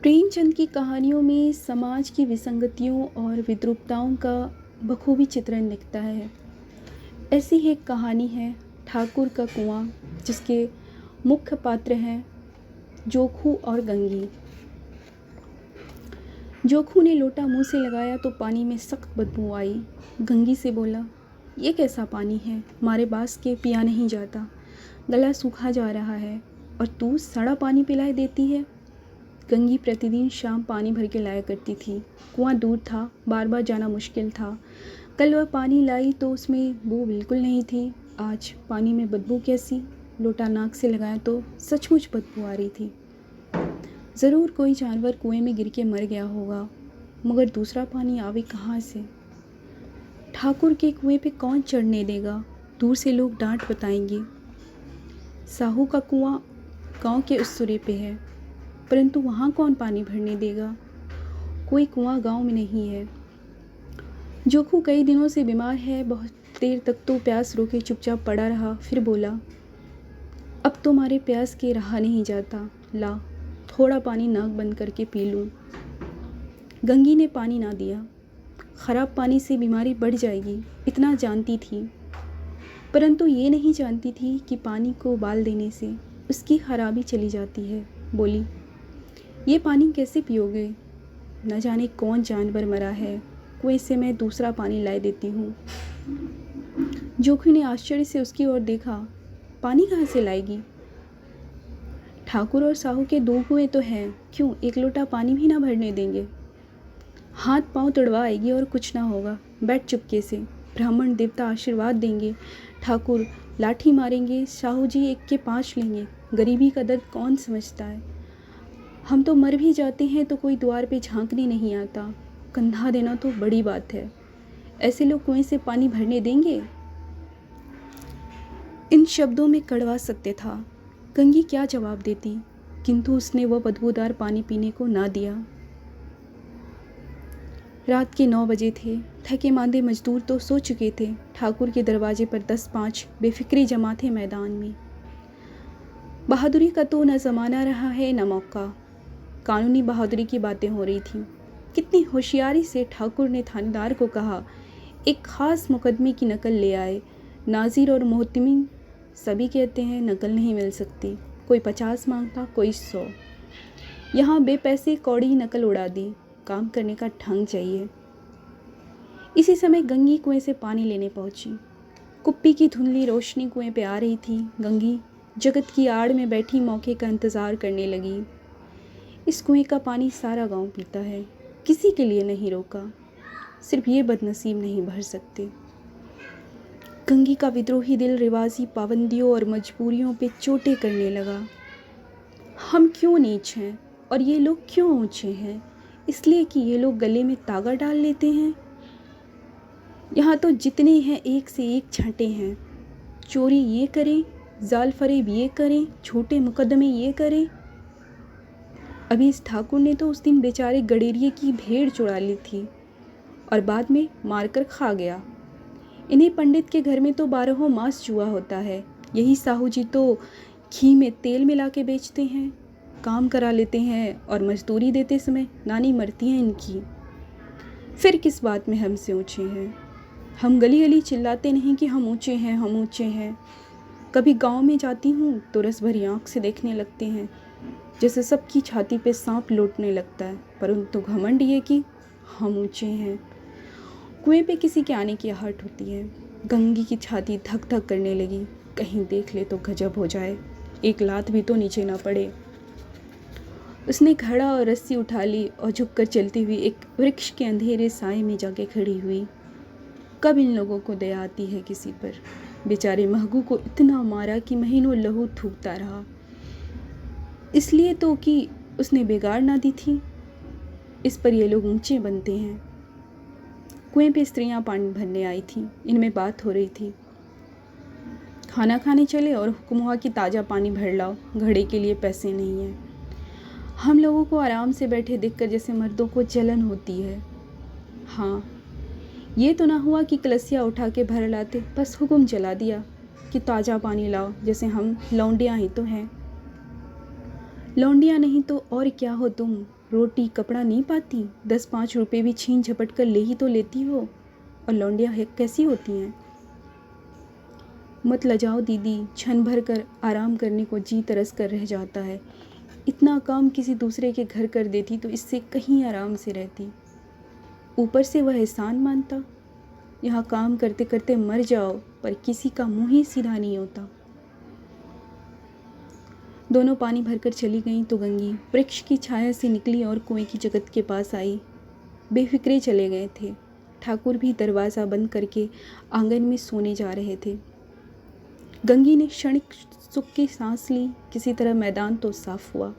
प्रेमचंद की कहानियों में समाज की विसंगतियों और विद्रूपताओं का बखूबी चित्रण दिखता है। ऐसी ही एक कहानी है ठाकुर का कुआं, जिसके मुख्य पात्र हैं जोखू और गंगी। जोखू ने लोटा मुंह से लगाया तो पानी में सख्त बदबू आई। गंगी से बोला, ये कैसा पानी है, हमारे बास के पिया नहीं जाता, गला सूखा जा रहा है और तू सड़ा पानी पिलाए देती है। गंगी प्रतिदिन शाम पानी भर के लाया करती थी। कुआं दूर था, बार बार जाना मुश्किल था। कल वह पानी लाई तो उसमें बू बिल्कुल नहीं थी। आज पानी में बदबू कैसी? लोटा नाक से लगाया तो सचमुच बदबू आ रही थी। ज़रूर कोई जानवर कुएं में गिर के मर गया होगा, मगर दूसरा पानी आवे कहाँ से? ठाकुर के कुएं पे कौन चढ़ने देगा? दूर से लोग डांट बताएंगे। साहू का कुआं गांव के उस सिरे पे है, परंतु वहाँ कौन पानी भरने देगा? कोई कुआं गांव में नहीं है। जोखू कई दिनों से बीमार है। बहुत देर तक तो प्यास रोके चुपचाप पड़ा रहा, फिर बोला, अब तो हमारे प्यास के रहा नहीं जाता, ला थोड़ा पानी नाक बंद करके पी लूँ। गंगी ने पानी ना दिया। ख़राब पानी से बीमारी बढ़ जाएगी, इतना जानती थी, परंतु ये नहीं जानती थी कि पानी को उबाल देने से उसकी खराबी चली जाती है। बोली, ये पानी कैसे पियोगे? न जाने कौन जानवर मरा है, कुएं से मैं दूसरा पानी ला देती हूँ। जोखू ने आश्चर्य से उसकी ओर देखा। पानी कहाँ से लाएगी? ठाकुर और साहू के दो कुएं तो हैं, क्यों एक लोटा पानी भी ना भरने देंगे? हाथ पांव तुड़वा आएगी और कुछ ना होगा, बैठ चुपके से। ब्राह्मण देवता आशीर्वाद देंगे, ठाकुर लाठी मारेंगे, साहू जी 1 के 5 लेंगे। गरीबी का दर्द कौन समझता है? हम तो मर भी जाते हैं तो कोई द्वार पे झांकने नहीं आता। कंधा देना तो बड़ी बात है, ऐसे लोग कुएं से पानी भरने देंगे? इन शब्दों में कड़वा सत्य था। गंगी क्या जवाब देती, किंतु उसने वह बदबूदार पानी पीने को ना दिया। रात के 9 बजे थे। थके मांदे मजदूर तो सो चुके थे। ठाकुर के दरवाजे पर 10-5 बेफिक्री जमा थे मैदान में। बहादुरी का तो न ज़माना रहा है न मौका। कानूनी बहादुरी की बातें हो रही थीं। कितनी होशियारी से ठाकुर ने थानेदार को कहा, एक ख़ास मुकदमे की नकल ले आए। नाजिर और मोहतमिन सभी कहते हैं नकल नहीं मिल सकती। कोई 50 मांगता, कोई 100। यहाँ बेपैसे कौड़ी नकल उड़ा दी। काम करने का ढंग चाहिए। इसी समय गंगी कुएं से पानी लेने पहुंची। कुप्पी की धुंधली रोशनी कुएं पे आ रही थी। गंगी जगत की आड़ में बैठी मौके का इंतज़ार करने लगी। इस कुएं का पानी सारा गांव पीता है, किसी के लिए नहीं रोका। सिर्फ ये बदनसीब नहीं भर सकते। गंगी का विद्रोही दिल रिवाजी पाबंदियों और मजबूरियों पे चोटें करने लगा। हम क्यों नीच हैं और ये लोग क्यों ऊंचे हैं? इसलिए कि ये लोग गले में तागा डाल लेते हैं। यहाँ तो जितने हैं एक से एक छंटे हैं। चोरी ये करें, जाल फरेब ये करें, छोटे मुकदमे ये करें। अभी इस ठाकुर ने तो उस दिन बेचारे गडेरिए की भेड़ चुरा ली थी और बाद में मारकर खा गया। इन्हीं पंडित के घर में तो 12 मास जुआ होता है। यही साहू जी तो घी में तेल मिला के बेचते हैं। काम करा लेते हैं और मजदूरी देते समय नानी मरती हैं इनकी। फिर किस बात में हमसे ऊंचे हैं? हम गली गली चिल्लाते नहीं कि हम ऊंचे हैं, हम ऊंचे हैं। कभी गांव में जाती हूँ तो रस भरी आँख से देखने लगते हैं, जैसे सबकी छाती पे सांप लौटने लगता है, परंतु घमंड ये कि हम ऊंचे हैं। कुएं पे किसी के आने की आहट होती है। गंगी की छाती धक धक करने लगी। कहीं देख ले तो गजब हो जाए, एक लात भी तो नीचे ना पड़े। उसने घड़ा और रस्सी उठा ली और झुककर चलती हुई एक वृक्ष के अंधेरे साए में जाके खड़ी हुई। कब इन लोगों को दया आती है किसी पर? बेचारे महगू को इतना मारा कि महीनों लहू थूकता रहा, इसलिए तो कि उसने बिगाड़ ना दी थी। इस पर ये लोग ऊंचे बनते हैं। कुएं पे स्त्रियां पानी भरने आई थीं। इनमें बात हो रही थी। खाना खाने चले और हुक्म हुआ कि ताज़ा पानी भर लाओ, घड़े के लिए पैसे नहीं हैं। हम लोगों को आराम से बैठे देखकर जैसे मर्दों को जलन होती है। हाँ, ये तो ना हुआ कि कलसिया उठा के भर लाते, बस हुक्म चला दिया कि ताज़ा पानी लाओ, जैसे हम लौंडियाँ ही तो हैं। लौंडिया नहीं तो और क्या हो तुम, रोटी कपड़ा नहीं पाती, 10-5 रुपये भी छीन झपट कर ले ही तो लेती हो। और लौंडिया कैसी होती हैं। मत लजाओ दीदी, क्षण भर कर आराम करने को जी तरस कर रह जाता है। इतना काम किसी दूसरे के घर कर देती तो इससे कहीं आराम से रहती। ऊपर से वह एहसान मानता। यहाँ काम करते करते मर जाओ पर किसी का मुंह ही सीधा नहीं होता। दोनों पानी भरकर चली गईं तो गंगी वृक्ष की छाया से निकली और कुएं की जगत के पास आई। बेफिक्रे चले गए थे। ठाकुर भी दरवाज़ा बंद करके आंगन में सोने जा रहे थे। गंगी ने क्षणिक सुख की सांस ली। किसी तरह मैदान तो साफ हुआ।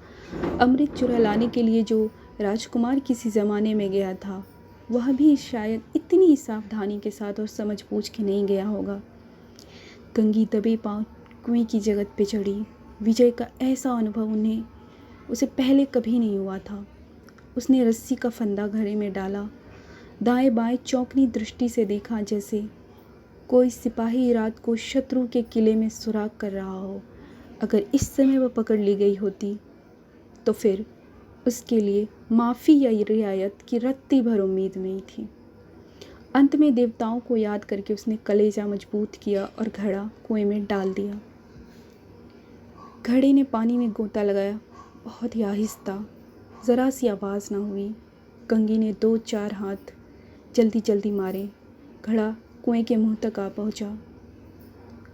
अमृत चुरा लाने के लिए जो राजकुमार किसी ज़माने में गया था वह भी शायद इतनी सावधानी के साथ और समझ बूझ के नहीं गया होगा। गंगी दबे पांव कुएं की जगत पे चढ़ी। विजय का ऐसा अनुभव उसे पहले कभी नहीं हुआ था। उसने रस्सी का फंदा घड़े में डाला, दाएं बाएं चौकनी दृष्टि से देखा जैसे कोई सिपाही रात को शत्रु के किले में सुराग कर रहा हो। अगर इस समय वह पकड़ ली गई होती तो फिर उसके लिए माफ़ी या रियायत की रत्ती भर उम्मीद नहीं थी। अंत में देवताओं को याद करके उसने कलेजा मजबूत किया और घड़ा कुएं में डाल दिया। घड़े ने पानी में गोता लगाया, बहुत ही आहिस्ता, ज़रा सी आवाज़ ना हुई। गंगी ने 2-4 हाथ जल्दी जल्दी मारे। घड़ा कुएं के मुंह तक आ पहुंचा।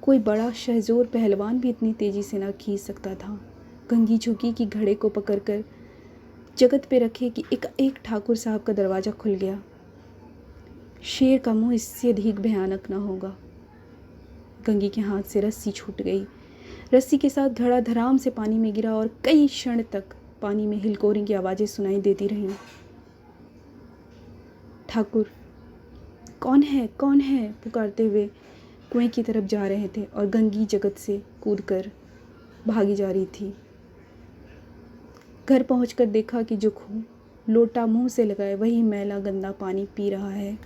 कोई बड़ा शहजोर पहलवान भी इतनी तेज़ी से ना खींच सकता था। गंगी झुकी कि घड़े को पकड़कर जगत पे रखे कि एक ठाकुर साहब का दरवाज़ा खुल गया। शेर का मुंह इससे अधिक भयानक ना होगा। गंगी के हाथ से रस्सी छूट गई। रस्सी के साथ घड़ा धड़ाम से पानी में गिरा और कई क्षण तक पानी में हिलकोरी की आवाज़ें सुनाई देती रहीं। ठाकुर कौन है कौन है पुकारते हुए कुएं की तरफ जा रहे थे और गंगी जगत से कूदकर भागी जा रही थी। घर पहुंचकर देखा कि जो लोटा मुंह से लगाए वही मैला गंदा पानी पी रहा है।